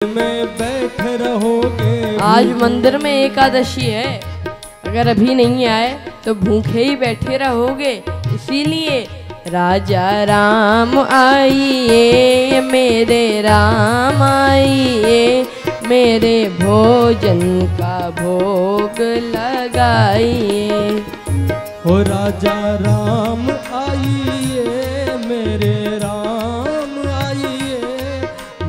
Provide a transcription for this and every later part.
में बैठ रहोगे। आज मंदिर में एकादशी है, अगर अभी नहीं आए तो भूखे ही बैठे रहोगे। इसीलिए राजा राम आइए, मेरे राम आइए, मेरे भोजन का भोग लगाइए। हो राजा राम आइए, मेरे राम आइए,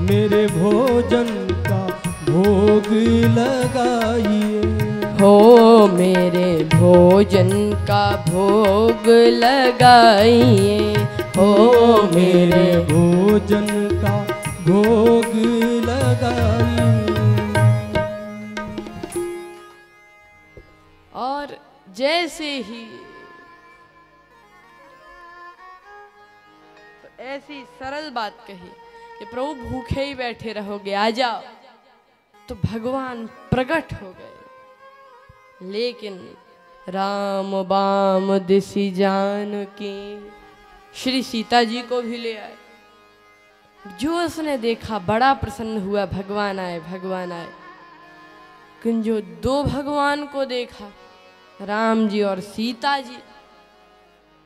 मेरे भोजन का भोग लगाइए। हो मेरे भोजन का भोग लगाइए, हो मेरे भोजन का भोग लगाइए। और जैसे ही ऐसी सरल बात कही कि प्रभु भूखे ही बैठे रहोगे, आ जाओ, तो भगवान प्रकट हो गए। लेकिन राम बाम दिसि जानकी, श्री सीता जी को भी ले आए। जो उसने देखा बड़ा प्रसन्न हुआ, भगवान आए भगवान आए। लेकिन जो दो भगवान को देखा, राम जी और सीता जी,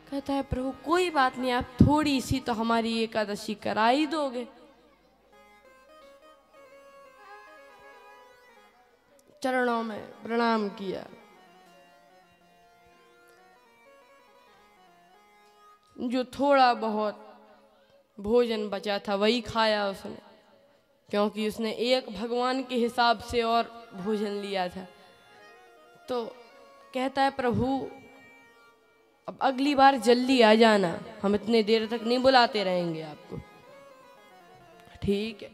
कहता है प्रभु कोई बात नहीं, आप थोड़ी सी तो हमारी एकादशी करा ही दोगे। चरणों में प्रणाम किया। जो थोड़ा बहुत भोजन बचा था वही खाया उसने, क्योंकि उसने एक भगवान के हिसाब से और भोजन लिया था। तो कहता है प्रभु अब अगली बार जल्दी आ जाना, हम इतने देर तक नहीं बुलाते रहेंगे आपको। ठीक है।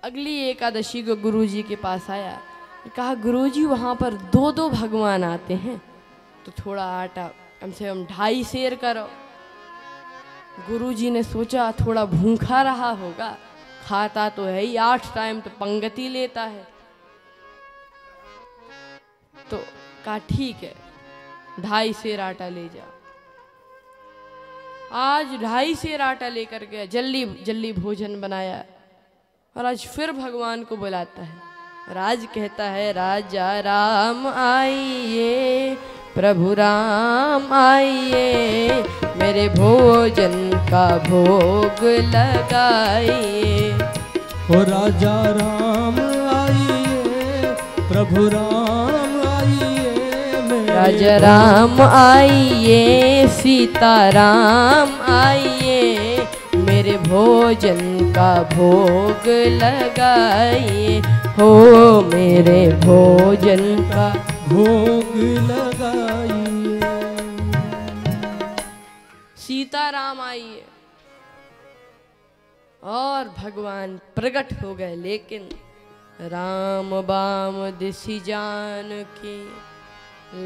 अगली एकादशी को गुरुजी के पास आया, कहा गुरुजी वहां पर दो दो भगवान आते हैं, तो थोड़ा आटा कम से कम 2.5 सेर करो। गुरुजी ने सोचा थोड़ा भूखा रहा होगा, खाता तो है ही, 8 टाइम तो पंगति लेता है। तो कहा ठीक है, 2.5 सेर आटा ले जाओ। आज 2.5 सेर आटा लेकर गया, जल्दी जल्दी भोजन बनाया, और आज फिर भगवान को बुलाता है। राज कहता है राजा राम आइए, प्रभु राम आइए, मेरे भोजन का भोग लगाइए। हो राजा राम आइए, प्रभु राम आइए, राजा राम आइए, सीता राम आइए, मेरे भोजन का भोग लगाइए। हो मेरे भोजन का भोग लगाइए। सीता राम आइए, और भगवान प्रकट हो गए। लेकिन राम बाम दिसि जानकी,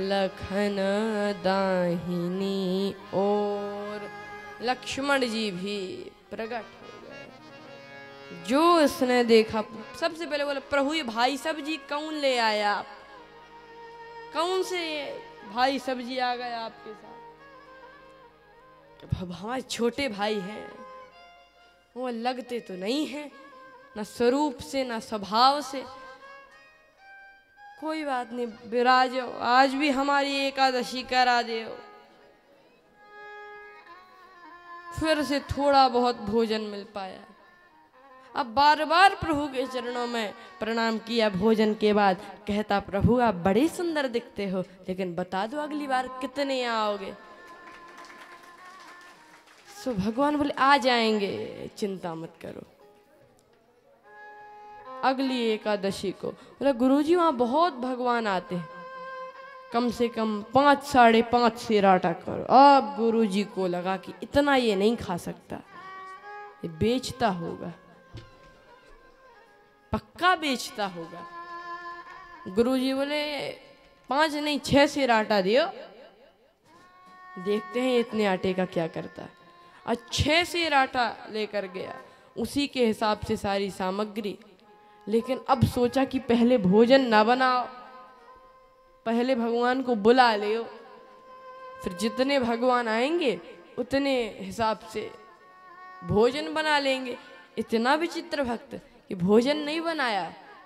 लखन दाहिनी ओर, लक्ष्मण जी भी प्रकट हो गए। जो उसने देखा सबसे पहले बोले प्रभु ये भाई सब्जी कौन ले आया, आप कौन से भाई सब्जी आ गया आपके साथ? हमारे छोटे भाई हैं, वो लगते तो नहीं है, ना स्वरूप से ना स्वभाव से। कोई बात नहीं, विराजो, आज भी हमारी एकादशी करा दो। फिर से थोड़ा बहुत भोजन मिल पाया। अब बार बार प्रभु के चरणों में प्रणाम किया भोजन के बाद। कहता प्रभु आप बड़े सुंदर दिखते हो, लेकिन बता दो अगली बार कितने आओगे? सो भगवान बोले आ जाएंगे, चिंता मत करो। अगली एकादशी को बोला गुरुजी वहां बहुत भगवान आते हैं, कम से कम 5 साढ़े 5 सेर आटा करो। अब गुरुजी को लगा कि इतना ये नहीं खा सकता, ये बेचता होगा, पक्का बेचता होगा। गुरुजी बोले 5 नहीं 6 सेर आटा दियो, देखते हैं इतने आटे का क्या करता है। और 6 सेर आटा लेकर गया, उसी के हिसाब से सारी सामग्री। लेकिन अब सोचा कि पहले भोजन ना बनाओ, पहले भगवान को बुला ले, फिर जितने भगवान आएंगे उतने हिसाब से भोजन बना लेंगे। इतना विचित्र भक्त कि भोजन नहीं बनाया।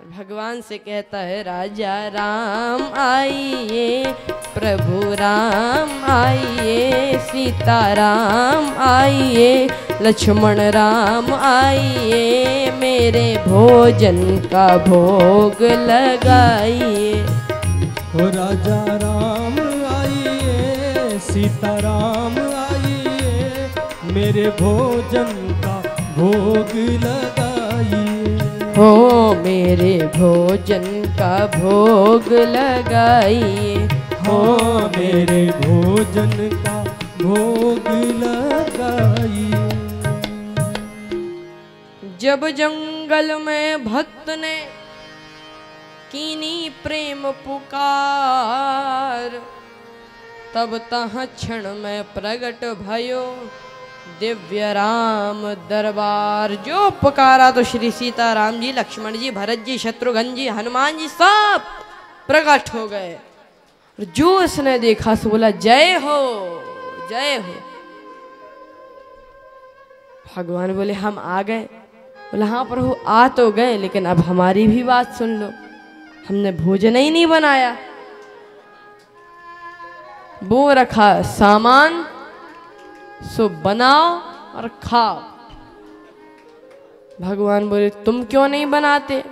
भगवान से कहता है राजा राम आइए, प्रभु राम आइए, सीता राम आइए, लक्ष्मण राम आइए, मेरे भोजन का भोग लगाइए। ओ राजा राम आइए, सीता राम आइए, मेरे भोजन का भोग लगाइए। हो मेरे भोजन का भोग लगाइए। हो मेरे भोजन का भोग लगाइए। जब जंगल में भक्त ने कीनी प्रेम पुकार, तब तहाँ क्षण में प्रगट भयो दिव्य राम दरबार। जो पुकारा तो श्री सीताराम जी, लक्ष्मण जी, भरत जी, शत्रुघ्न जी, हनुमान जी सब प्रकट हो गए। जो उसने देखा सो बोला जय हो, जय हो। भगवान बोले हम आ गए। बोला हाँ प्रभु आ तो गए, लेकिन अब हमारी भी बात सुन लो, हमने भोजन ही नहीं बनाया। वो रखा सामान, सो बनाओ और खाओ। भगवान बोले तुम क्यों नहीं बनाते?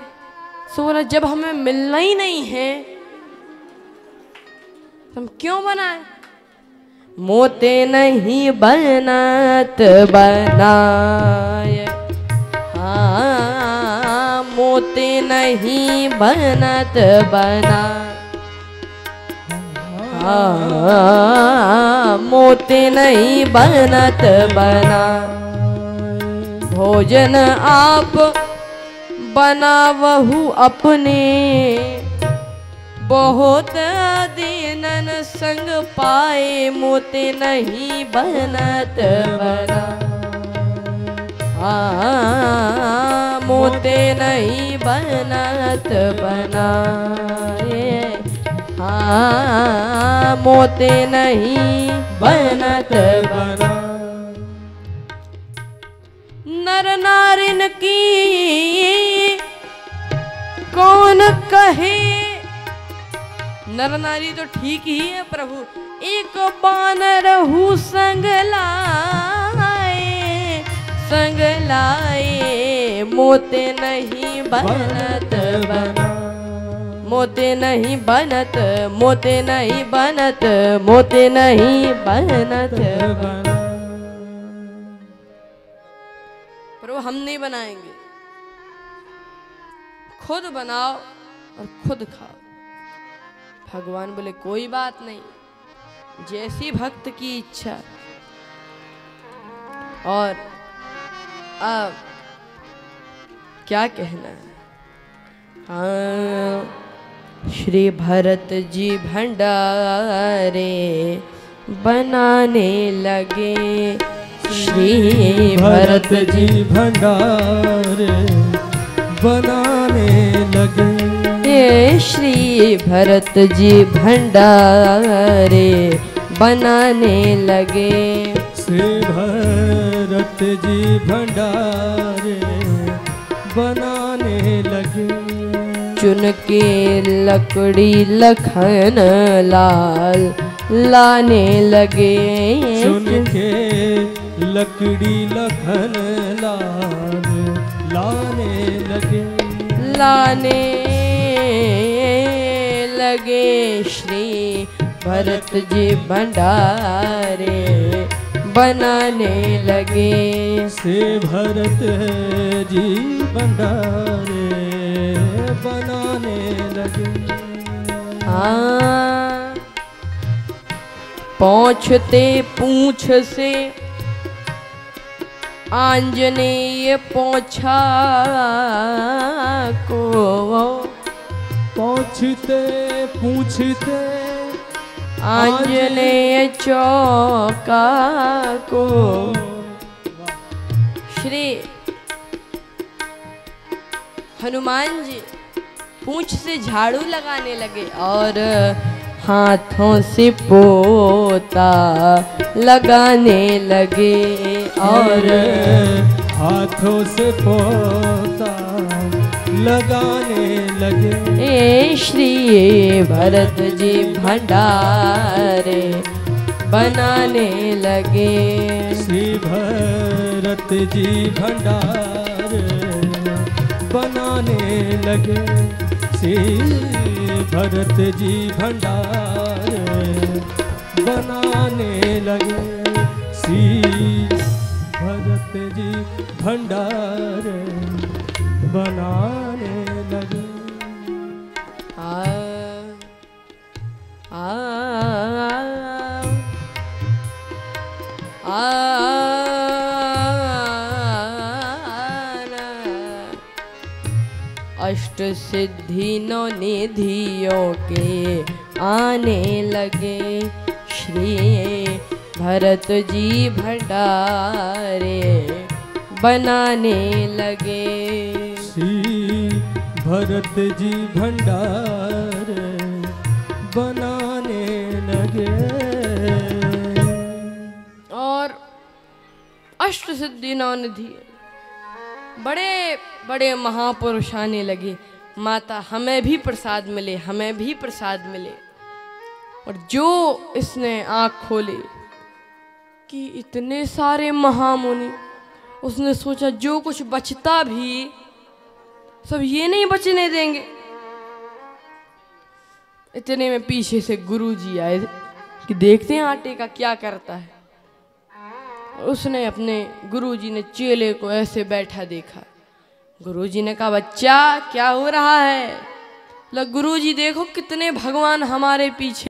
सो बोला जब हमें मिलना ही नहीं है तुम क्यों बनाए? मोते नहीं बनत बनाए, हाँ मोते नहीं बनत बना, मोते नहीं बनत बना। भोजन आप बनावहु अपने, बहुत दीनन संग पाए, मोते नहीं बनत बना। मोते नहीं बनत बनाए, मोते नहीं बनत बना। नर नारिन की कौन कहे, नर नारी तो ठीक ही है प्रभु, एक बानर हूँ संग लाए, संग लाए, मोते नहीं बनत बना। मोते नहीं बनत, मोते नहीं बनत, मोते नहीं बनत बना। प्रभु हम नहीं बनाएंगे, खुद बनाओ और खुद खाओ। भगवान बोले कोई बात नहीं, जैसी भक्त की इच्छा। और अब क्या कहना है? हाँ श्री भरत जी भंडारे बनाने लगे, श्री भरत जी भंडारे बनाने लगे। श्री भरत जी भंडारे बनाने लगे, श्री भरत जी भंडारे बनाने लगे। चुन के लकड़ी लखन लाल लाने लगे, चुन के लकड़ी लखन लाल लाने लगे, लाने लगे। श्री भरत जी भंडारे बनाने लगे, श्री भरत जी भंडारे बनाने लगे। हाँ पहुँचते पूंछ से आंजनेय पहुँचा को, पहुँचते पूछते आंजनेय चौका को। श्री हनुमान जी पूंछ से झाड़ू लगाने लगे और हाथों से पोता लगाने लगे, और हाथों से पोता लगाने लगे। ए श्री भरत जी भंडारे बनाने लगे। श्री भरत जी भंडारे बनाने लगे। श्री भरत जी भंडारे बनाने लगे। श्री भरत जी भंडारे बनाने लगे। अष्ट सिद्धि नौ निधियों के आने लगे। श्री भरत जी भंडारे बनाने लगे। श्री भरत जी भंडारे बनाने लगे। और अष्ट सिद्धि नौ निधि बड़े बड़े महापुरुष आने लगे। माता हमें भी प्रसाद मिले, हमें भी प्रसाद मिले। और जो इसने आँख खोली कि इतने सारे महामुनि, उसने सोचा जो कुछ बचता भी सब ये नहीं बचने देंगे। इतने में पीछे से गुरुजी आए कि देखते हैं आटे का क्या करता है। उसने अपने गुरुजी ने चेले को ऐसे बैठा देखा। गुरुजी ने कहा बच्चा क्या हो रहा है? गुरुजी देखो कितने भगवान हमारे पीछे